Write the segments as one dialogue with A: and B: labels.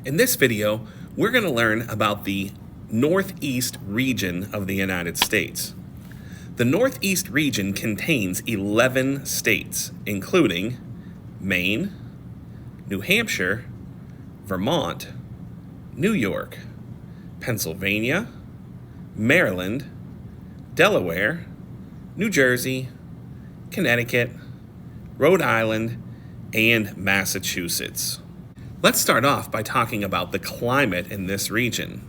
A: In this video, we're going to learn about the Northeast region of the United States. The Northeast region contains 11 states, including Maine, New Hampshire, Vermont, New York, Pennsylvania, Maryland, Delaware, New Jersey, Connecticut, Rhode Island, and Massachusetts. Let's start off by talking about the climate in this region.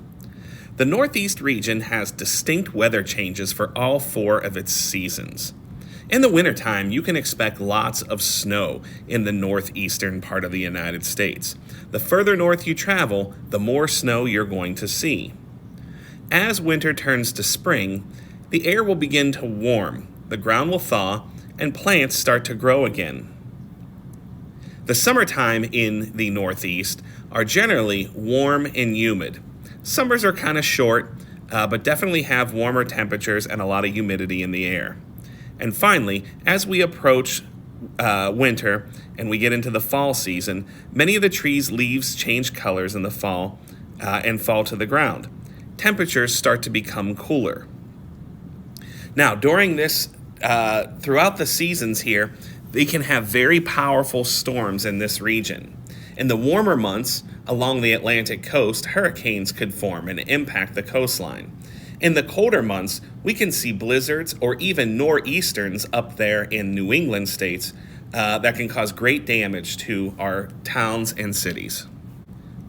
A: The Northeast region has distinct weather changes for all 4 of its seasons. In the wintertime, you can expect lots of snow in the northeastern part of the United States. The further north you travel, the more snow you're going to see. As winter turns to spring, the air will begin to warm, the ground will thaw, and plants start to grow again. The summertime in the Northeast are generally warm and humid. Summers are kind of short, but definitely have warmer temperatures and a lot of humidity in the air. And finally, as we approach winter and we get into the fall season, many of the trees' leaves change colors in the fall and fall to the ground. Temperatures start to become cooler. Now, during this, throughout the seasons here, they can have very powerful storms in this region. In the warmer months, along the Atlantic coast, hurricanes could form and impact the coastline. In the colder months, we can see blizzards or even nor'easterns up there in New England states that can cause great damage to our towns and cities.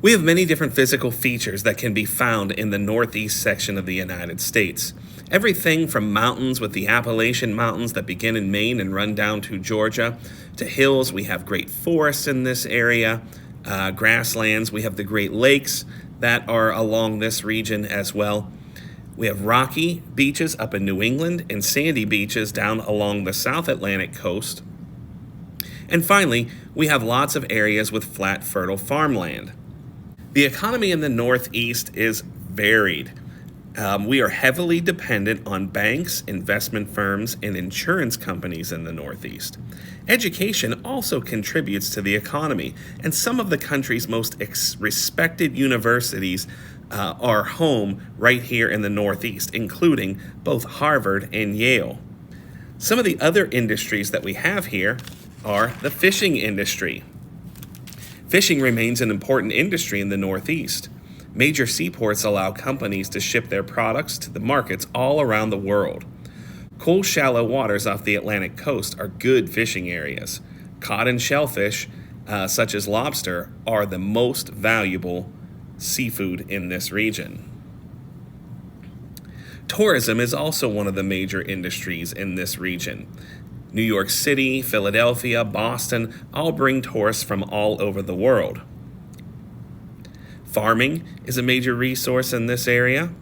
A: We have many different physical features that can be found in the northeast section of the United States. Everything from mountains with the Appalachian Mountains that begin in Maine and run down to Georgia, to hills. We have great forests in this area, grasslands. We have the Great Lakes that are along this region as well. We have rocky beaches up in New England and sandy beaches down along the South Atlantic coast. And finally, we have lots of areas with flat, fertile farmland. The economy in the Northeast is varied. We are heavily dependent on banks, investment firms, and insurance companies in the Northeast. Education also contributes to the economy, and some of the country's most respected universities are home right here in the Northeast, including both Harvard and Yale. Some of the other industries that we have here are the fishing industry. Fishing remains an important industry in the Northeast. Major seaports allow companies to ship their products to the markets all around the world. Cool, shallow waters off the Atlantic coast are good fishing areas. Cod and shellfish, such as lobster, are the most valuable seafood in this region. Tourism is also one of the major industries in this region. New York City, Philadelphia, Boston all bring tourists from all over the world. Farming is a major resource in this area.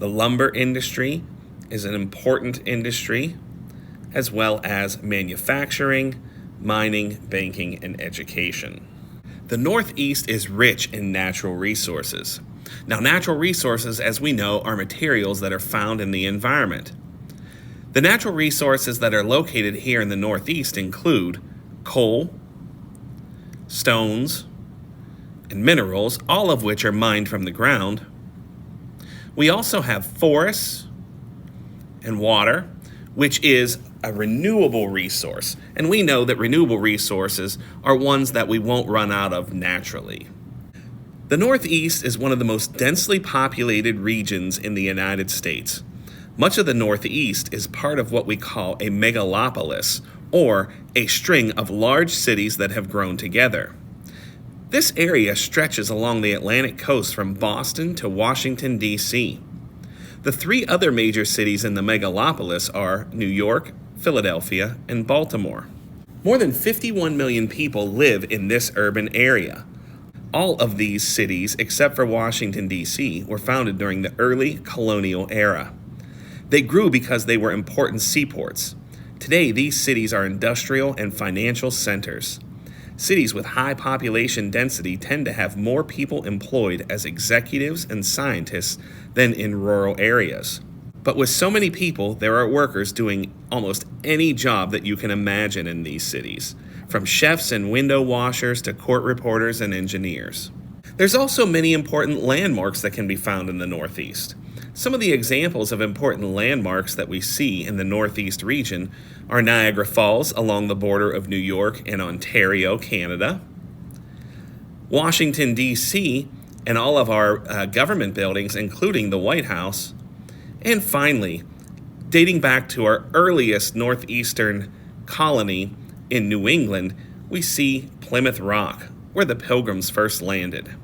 A: The lumber industry is an important industry, as well as manufacturing, mining, banking, and education. The Northeast is rich in natural resources. Now, natural resources, as we know, are materials that are found in the environment. The natural resources that are located here in the Northeast include coal, stones, and minerals, all of which are mined from the ground. We also have forests and water, which is a renewable resource. And we know that renewable resources are ones that we won't run out of naturally. The Northeast is one of the most densely populated regions in the United States. Much of the Northeast is part of what we call a megalopolis, or a string of large cities that have grown together. This area stretches along the Atlantic coast from Boston to Washington, D.C. The 3 other major cities in the megalopolis are New York, Philadelphia, and Baltimore. More than 51 million people live in this urban area. All of these cities, except for Washington, D.C., were founded during the early colonial era. They grew because they were important seaports. Today, these cities are industrial and financial centers. Cities with high population density tend to have more people employed as executives and scientists than in rural areas. But with so many people, there are workers doing almost any job that you can imagine in these cities. from chefs and window washers to court reporters and engineers. There's also many important landmarks that can be found in the Northeast. Some of the examples of important landmarks that we see in the Northeast region are Niagara Falls along the border of New York and Ontario, Canada, Washington, D.C., and all of our government buildings, including the White House, and finally, dating back to our earliest northeastern colony in New England, we see Plymouth Rock, where the Pilgrims first landed.